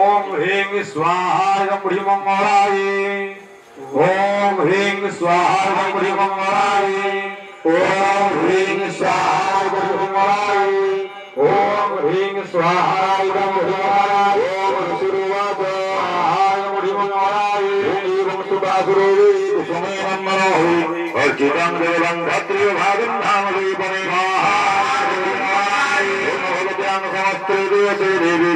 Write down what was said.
ओम ह्रीं स्वाहा बुढ़ी मंगलाय ओम ह्रीं स्वाहा बुढ़ी मंगलाय ओम ह्रीं स्वाहा बुढ़ी मंगलाय ओम ह्रीं स्वाहा बुढ़ी मंगलाय ओम सुरुवात स्वाहा बुढ़ी मंगलाय ओम सुबासुरोवे कुसुमे नमः अर्चितं देवं भद्रियो भागं नामले बनेहा समस्ते देवते देवी